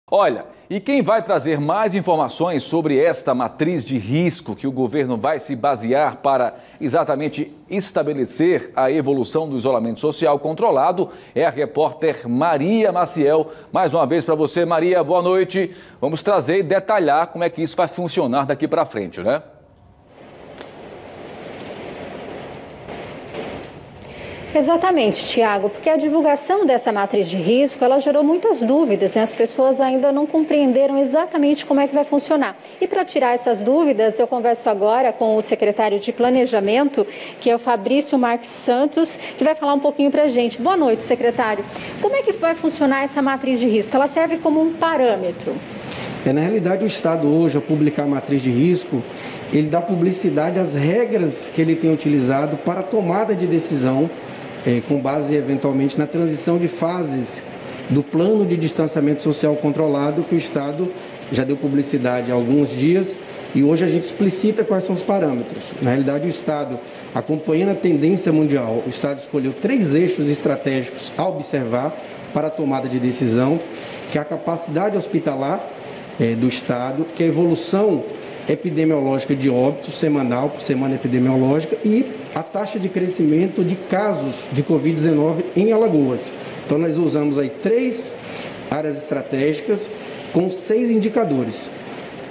Olha, e quem vai trazer mais informações sobre esta matriz de risco que o governo vai se basear para exatamente estabelecer a evolução do isolamento social controlado é a repórter Maria Maciel. Mais uma vez para você, Maria, boa noite. Vamos trazer e detalhar como é que isso vai funcionar daqui para frente, né? Exatamente, Tiago, porque a divulgação dessa matriz de risco, ela gerou muitas dúvidas, né? As pessoas ainda não compreenderam exatamente como é que vai funcionar. E para tirar essas dúvidas, eu converso agora com o secretário de Planejamento, que é o Fabrício Marques Santos, que vai falar um pouquinho para a gente. Boa noite, secretário. Como é que vai funcionar essa matriz de risco? Ela serve como um parâmetro? Na realidade, o Estado hoje, ao publicar a matriz de risco, ele dá publicidade às regras que ele tem utilizado para a tomada de decisão, com base eventualmente na transição de fases do plano de distanciamento social controlado que o Estado já deu publicidade há alguns dias e hoje a gente explicita quais são os parâmetros. Na realidade, o Estado, acompanhando a tendência mundial, o Estado escolheu 3 eixos estratégicos a observar para a tomada de decisão, que é a capacidade hospitalar do Estado, que é a evolução epidemiológica de óbitos semanal por semana epidemiológica e a taxa de crescimento de casos de Covid-19 em Alagoas. Então, nós usamos aí 3 áreas estratégicas com 6 indicadores.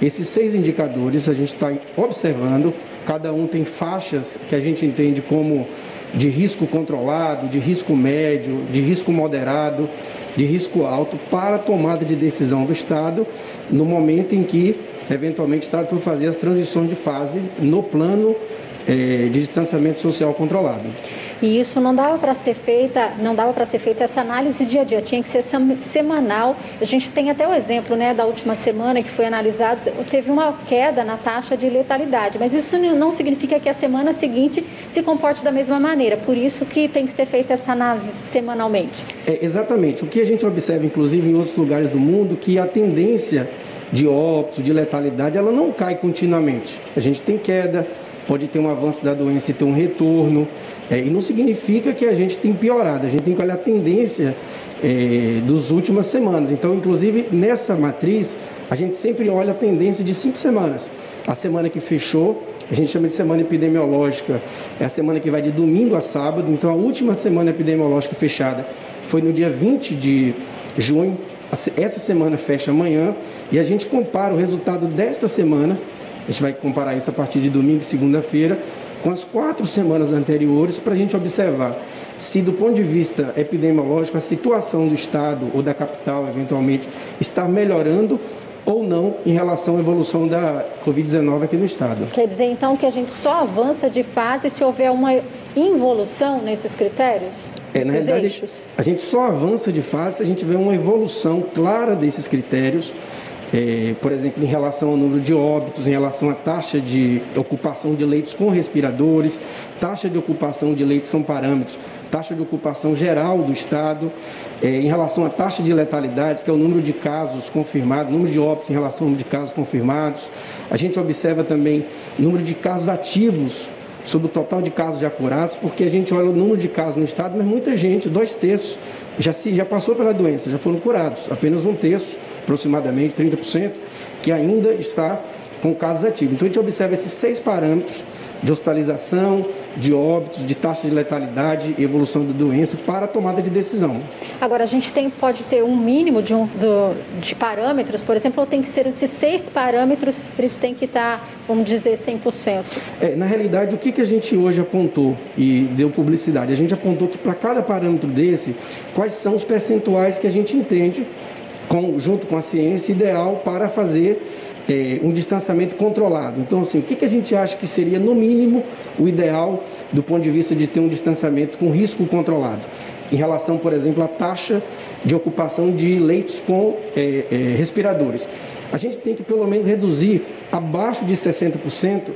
Esses 6 indicadores a gente está observando, cada um tem faixas que a gente entende como de risco controlado, de risco médio, de risco moderado, de risco alto para a tomada de decisão do Estado no momento em que eventualmente o Estado for fazer as transições de fase no plano de distanciamento social controlado. E isso não dava para ser feita, essa análise dia a dia, tinha que ser semanal. A gente tem até o exemplo, né, da última semana que foi analisado, teve uma queda na taxa de letalidade, mas isso não significa que a semana seguinte se comporte da mesma maneira, por isso que tem que ser feita essa análise semanalmente. Exatamente, o que a gente observa inclusive em outros lugares do mundo, que a tendência de óbitos, de letalidade, ela não cai continuamente. A gente tem queda, pode ter um avanço da doença e ter um retorno, e não significa que a gente tem piorado, a gente tem que olhar a tendência das últimas semanas. Então, inclusive, nessa matriz, a gente sempre olha a tendência de 5 semanas. A semana que fechou, a gente chama de semana epidemiológica, é a semana que vai de domingo a sábado, então a última semana epidemiológica fechada foi no dia 20 de junho, essa semana fecha amanhã, e a gente compara o resultado desta semana, a gente vai comparar isso a partir de domingo e segunda-feira, com as 4 semanas anteriores, para a gente observar se, do ponto de vista epidemiológico, a situação do Estado ou da capital, eventualmente, está melhorando ou não em relação à evolução da Covid-19 aqui no Estado. Quer dizer, então, que a gente só avança de fase se houver uma involução nesses critérios? Na realidade, eixos? A gente só avança de fase se a gente tiver uma evolução clara desses critérios, por exemplo, em relação ao número de óbitos, em relação à taxa de ocupação de leitos com respiradores, taxa de ocupação de leitos são parâmetros, taxa de ocupação geral do Estado, em relação à taxa de letalidade, que é o número de casos confirmados, número de óbitos em relação ao número de casos confirmados. A gente observa também o número de casos ativos sobre o total de casos já curados, porque a gente olha o número de casos no Estado, mas muita gente, 2/3, já passou pela doença, já foram curados. Apenas 1/3, aproximadamente 30%, que ainda está com casos ativos. Então, a gente observa esses 6 parâmetros de hospitalização, de óbitos, de taxa de letalidade e evolução da doença para a tomada de decisão. Agora, a gente pode ter um mínimo de parâmetros, por exemplo, ou tem que ser esses 6 parâmetros, eles têm que estar, vamos dizer, 100%? Na realidade, o que a gente hoje apontou e deu publicidade? A gente apontou que para cada parâmetro desse, quais são os percentuais que a gente entende, junto com a ciência, ideal para fazer um distanciamento controlado. Então, assim, o que a gente acha que seria, no mínimo, o ideal do ponto de vista de ter um distanciamento com risco controlado? Em relação, por exemplo, à taxa de ocupação de leitos com respiradores. A gente tem que, pelo menos, reduzir abaixo de 60%,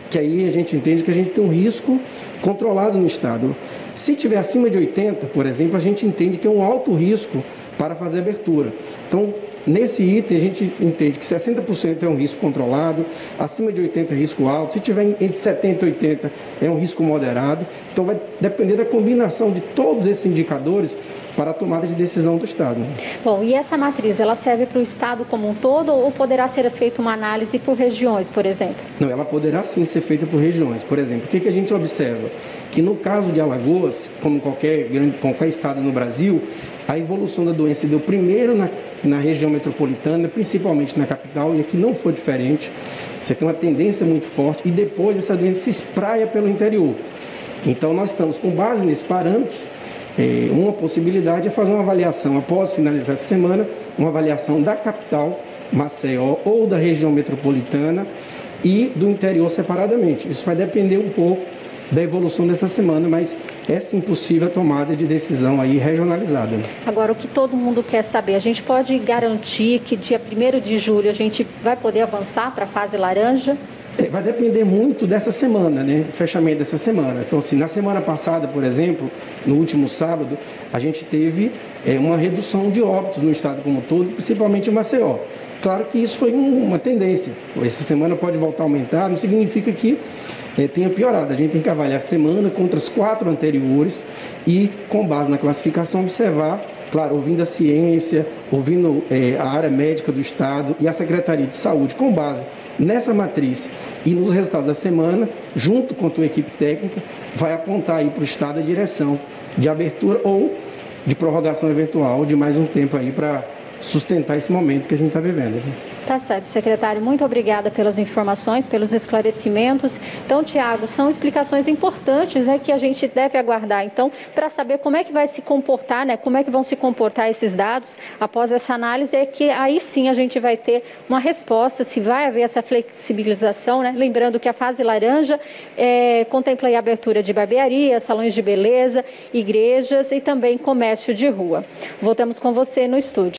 que aí a gente entende que a gente tem um risco controlado no Estado. Se tiver acima de 80%, por exemplo, a gente entende que é um alto risco para fazer abertura. Então, nesse item, a gente entende que 60% é um risco controlado, acima de 80% é risco alto, se tiver entre 70% e 80% é um risco moderado. Então, vai depender da combinação de todos esses indicadores para a tomada de decisão do Estado. Bom, e essa matriz, ela serve para o Estado como um todo ou poderá ser feita uma análise por regiões, por exemplo? Não, ela poderá sim ser feita por regiões. Por exemplo, o que a gente observa? Que no caso de Alagoas, como qualquer estado no Brasil, a evolução da doença deu primeiro na região metropolitana, principalmente na capital, e aqui não foi diferente. Você tem uma tendência muito forte e depois essa doença se espraia pelo interior. Então nós estamos, com base nesses parâmetros, uma possibilidade é fazer uma avaliação após finalizar essa semana, uma avaliação da capital, Maceió, ou da região metropolitana e do interior separadamente. Isso vai depender um pouco da evolução dessa semana, mas é sim possível a tomada de decisão aí regionalizada. Agora, o que todo mundo quer saber, a gente pode garantir que dia 1º de julho a gente vai poder avançar para a fase laranja? Vai depender muito dessa semana, né? Fechamento dessa semana. Então, assim, na semana passada, por exemplo, no último sábado, a gente teve uma redução de óbitos no estado como um todo, principalmente em Maceió. Claro que isso foi uma tendência. Essa semana pode voltar a aumentar, não significa que tenha piorado. A gente tem que avaliar a semana contra as 4 anteriores e, com base na classificação, observar, claro, ouvindo a ciência, ouvindo a área médica do estado e a Secretaria de Saúde, com base nessa matriz e nos resultados da semana, junto com a tua equipe técnica, vai apontar aí para o Estado a direção de abertura ou de prorrogação eventual de mais um tempo aí para sustentar esse momento que a gente está vivendo. Tá certo, secretário. Muito obrigada pelas informações, pelos esclarecimentos. Então, Tiago, são explicações importantes, né, que a gente deve aguardar, então, para saber como é que vai se comportar, né, como é que vão se comportar esses dados após essa análise, é que aí sim a gente vai ter uma resposta, se vai haver essa flexibilização, né? Lembrando que a fase laranja contempla a abertura de barbearias, salões de beleza, igrejas e também comércio de rua. Voltamos com você no estúdio.